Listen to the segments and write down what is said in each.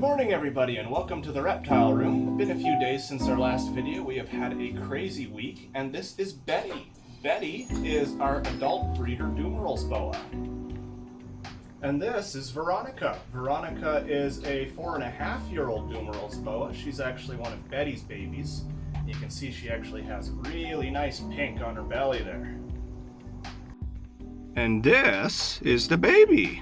morning everybody and welcome to the Reptile Room. Been a few days since our last video. We have had a crazy week and this is Betty. Betty is our adult breeder Dumerils Boa. And this is Veronica. Veronica is a 4.5-year-old Dumerils Boa. She's actually one of Betty's babies. You can see she actually has really nice pink on her belly there. And this is the baby.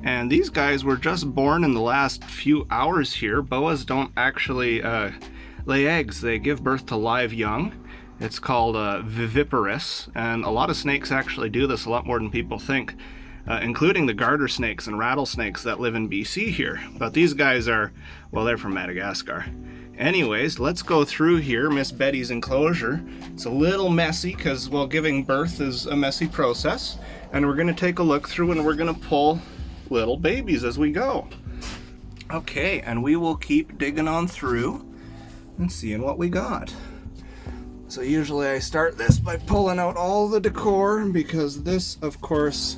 And these guys were just born in the last few hours here. Boas don't actually lay eggs. They give birth to live young. It's called viviparous, and a lot of snakes actually do this, a lot more than people think, including the garter snakes and rattlesnakes that live in BC here. But these guys are, well, they're from Madagascar. Anyways, let's go through here, Miss Betty's enclosure. It's a little messy because, well, giving birth is a messy process. And we're going to take a look through and we're going to pull little babies as we go. Okay, and we will keep digging on through and seeing what we got. So usually I start this by pulling out all the decor because this, of course,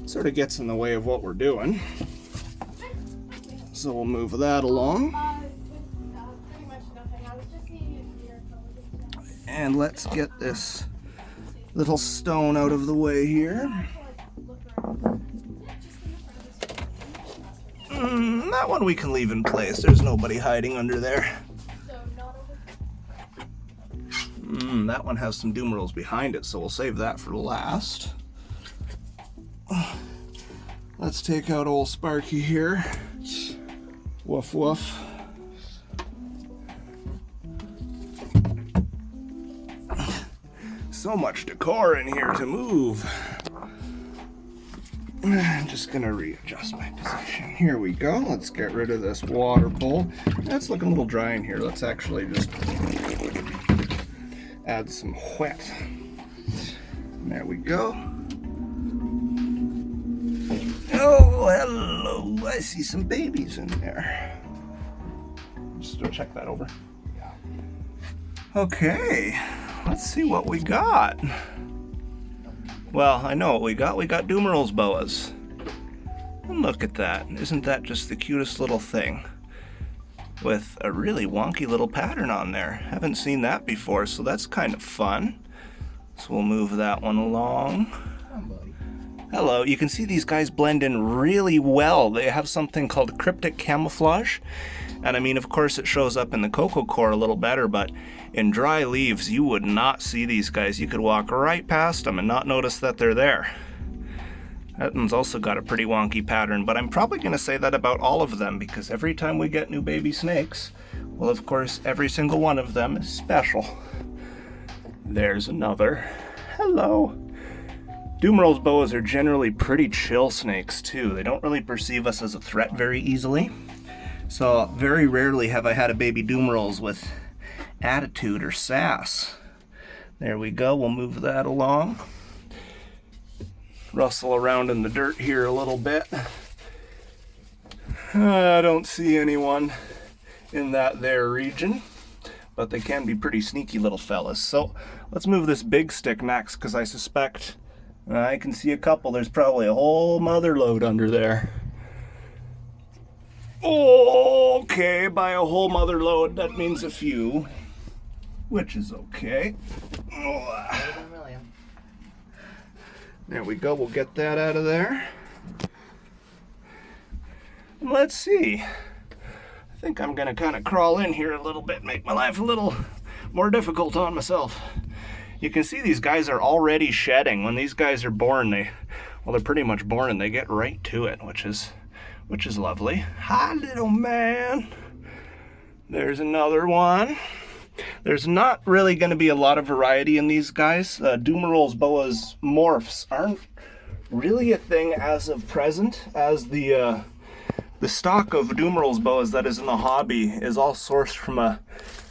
sort of gets in the way of what we're doing. So we'll move that along. And let's get this little stone out of the way here. That one we can leave in place. There's nobody hiding under there. That one has some Dumerils behind it, so we'll save that for last. Let's take out old Sparky here. Woof woof. So much decor in here to move. I'm just gonna readjust my position. Here we go. Let's get rid of this water bowl. That's looking a little dry in here. Let's actually just add some wet. There we go. Oh, hello. I see some babies in there. Just go check that over. Okay, let's see what we got. Well, I know what we got. We got Dumerils Boas. And look at that. Isn't that just the cutest little thing? With a really wonky little pattern on there. Haven't seen that before, so that's kind of fun. So we'll move that one along. Hello. You can see these guys blend in really well. They have something called cryptic camouflage. And I mean, of course, it shows up in the cocoa core a little better, but in dry leaves, you would not see these guys. You could walk right past them and not notice that they're there. That one's also got a pretty wonky pattern, but I'm probably going to say that about all of them, because every time we get new baby snakes, well, of course, every single one of them is special. There's another. Hello. Dumerils Boas are generally pretty chill snakes, too. They don't really perceive us as a threat very easily. So very rarely have I had a baby Dumerils with attitude or sass. There we go. We'll move that along. Rustle around in the dirt here a little bit. I don't see anyone in that there region, but they can be pretty sneaky little fellas. So let's move this big stick next, because I suspect I can see a couple. There's probably a whole mother load under there. Okay, by a whole mother load, that means a few, which is okay. There we go, we'll get that out of there. Let's see. I think I'm gonna kind of crawl in here a little bit, make my life a little more difficult on myself. You can see these guys are already shedding. When these guys are born, they're pretty much born and they get right to it, which is lovely. Hi, little man. There's another one. There's not really going to be a lot of variety in these guys. Dumerils Boas morphs aren't really a thing as of present, as the stock of Dumerils Boas that is in the hobby is all sourced from a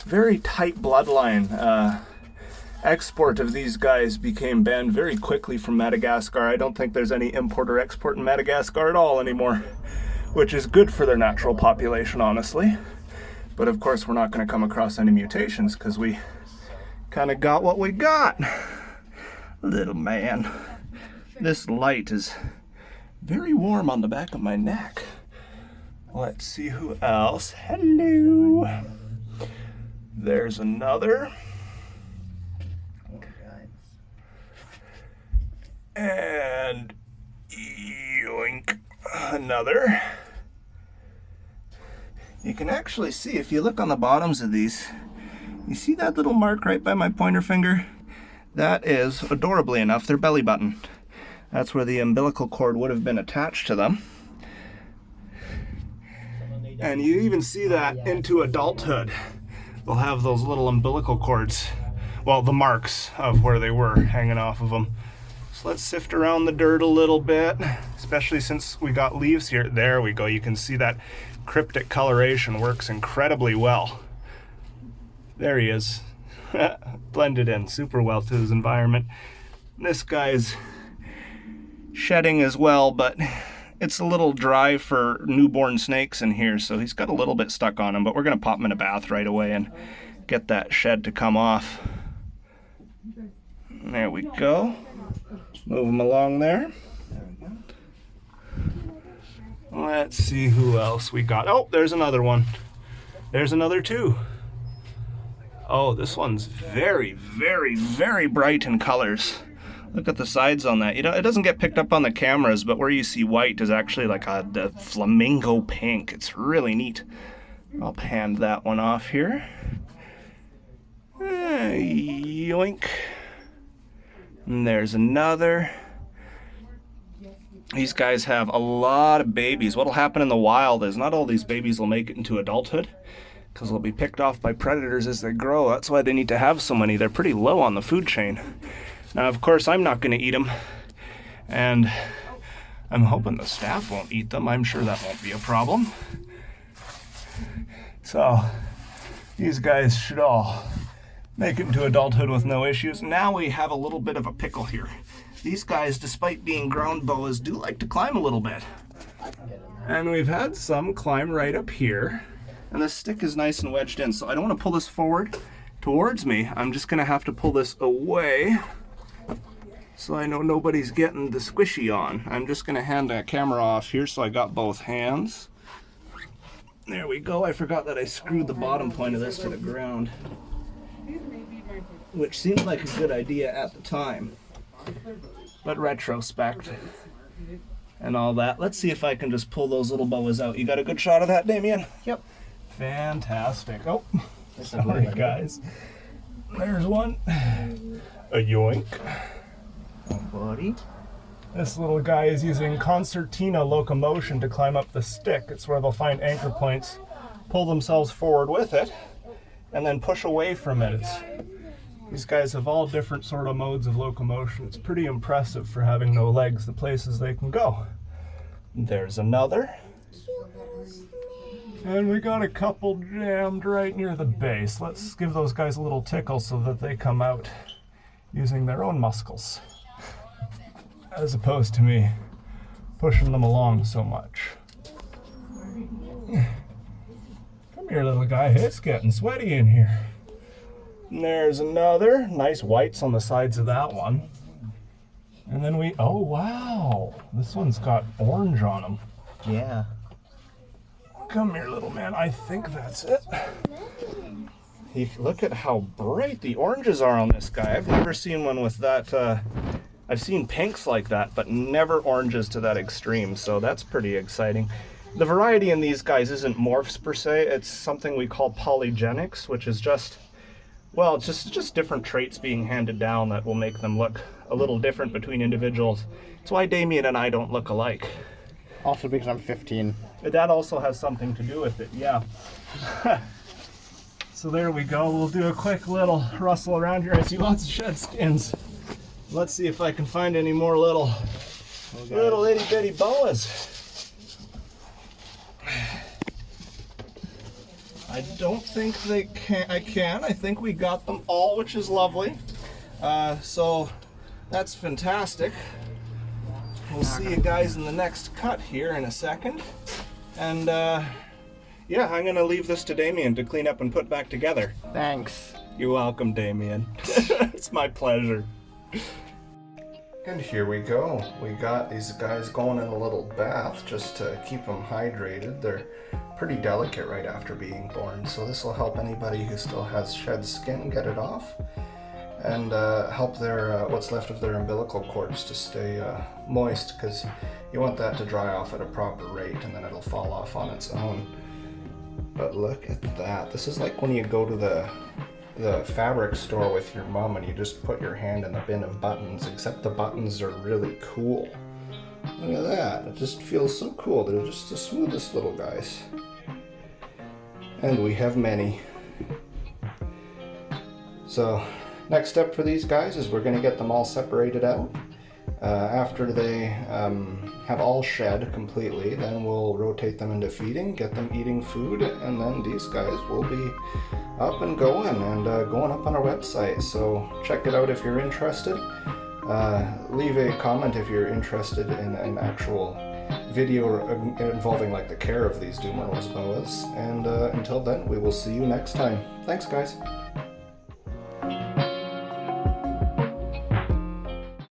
very tight bloodline. Export of these guys became banned very quickly from Madagascar. I don't think there's any import or export in Madagascar at all anymore, which is good for their natural population, honestly. But of course, we're not going to come across any mutations because we kind of got what we got. Little man. This light is very warm on the back of my neck. Let's see who else. Hello. There's another. And yoink, another. You can actually see, if you look on the bottoms of these, you see that little mark right by my pointer finger? That is, adorably enough, their belly button. That's where the umbilical cord would have been attached to them. And you even see that into adulthood. They'll have those little umbilical cords, well, the marks of where they were hanging off of them. So let's sift around the dirt a little bit, especially since we got leaves here. There we go. You can see that cryptic coloration works incredibly well. There he is. Blended in super well to his environment. This guy's shedding as well, but it's a little dry for newborn snakes in here, so he's got a little bit stuck on him, but we're going to pop him in a bath right away and get that shed to come off. There we go. Move him along there. Let's see who else we got. Oh, there's another one. There's another two. Oh, this one's very, very, very bright in colors. Look at the sides on that. You know, it doesn't get picked up on the cameras, but where you see white is actually like the flamingo pink. It's really neat. I'll hand that one off here. Yoink. And there's another. These guys have a lot of babies. What'll happen in the wild is not all these babies will make it into adulthood, because they'll be picked off by predators as they grow. That's why they need to have so many. They're pretty low on the food chain. Now, of course, I'm not going to eat them, and I'm hoping the staff won't eat them. I'm sure that won't be a problem. So, these guys should all make it into adulthood with no issues. Now we have a little bit of a pickle here. These guys, despite being ground boas, do like to climb a little bit. And we've had some climb right up here. And the stick is nice and wedged in, so I don't want to pull this forward towards me. I'm just going to have to pull this away so I know nobody's getting the squishy on. I'm just going to hand that camera off here so I got both hands. There we go. I forgot that I screwed the bottom point of this to the ground, which seemed like a good idea at the time. But retrospect and all that. Let's see if I can just pull those little boas out. You got a good shot of that, Damien? Yep. Fantastic. Oh, sorry guys. There's one. A yoink. Oh, buddy. This little guy is using concertina locomotion to climb up the stick. It's where they'll find anchor points, pull themselves forward with it, and then push away from it. These guys have all different sort of modes of locomotion. It's pretty impressive for having no legs, the places they can go. There's another. And we got a couple jammed right near the base. Let's give those guys a little tickle so that they come out using their own muscles, as opposed to me pushing them along so much. Come here, little guy. It's getting sweaty in here. And there's another. Nice whites on the sides of that one. And then oh wow, this one's got orange on them. Yeah. Come here, little man. I think that's it. Look at how bright the oranges are on this guy. I've never seen one with that. I've seen pinks like that, but never oranges to that extreme, so that's pretty exciting. The variety in these guys isn't morphs per se. It's something we call polygenics, which is just, well, it's just different traits being handed down that will make them look a little different between individuals. It's why Damien and I don't look alike. Also because I'm 15. That also has something to do with it, yeah. So there we go. We'll do a quick little rustle around here. I see lots of shed skins. Let's see if I can find any more little itty bitty boas. I don't think I can. I think we got them all, which is lovely. So that's fantastic. We'll see you guys in the next cut here in a second. And yeah, I'm gonna leave this to Damien to clean up and put back together. Thanks. You're welcome, Damien. It's my pleasure. And here we go. We got these guys going in a little bath just to keep them hydrated. They're pretty delicate right after being born, so this will help anybody who still has shed skin get it off, and help their what's left of their umbilical cords to stay moist, because you want that to dry off at a proper rate, and then it'll fall off on its own. But look at that. This is like when you go to the fabric store with your mom and you just put your hand in the bin of buttons, except the buttons are really cool. Look at that. It just feels so cool. They're just the smoothest little guys. And we have many. So next step for these guys is we're going to get them all separated out. After they have all shed completely, then we'll rotate them into feeding, get them eating food, and then these guys will be up and going and going up on our website. So check it out if you're interested. Leave a comment if you're interested in an actual video involving like the care of these Dumerils Boas. And until then, we will see you next time. Thanks, guys.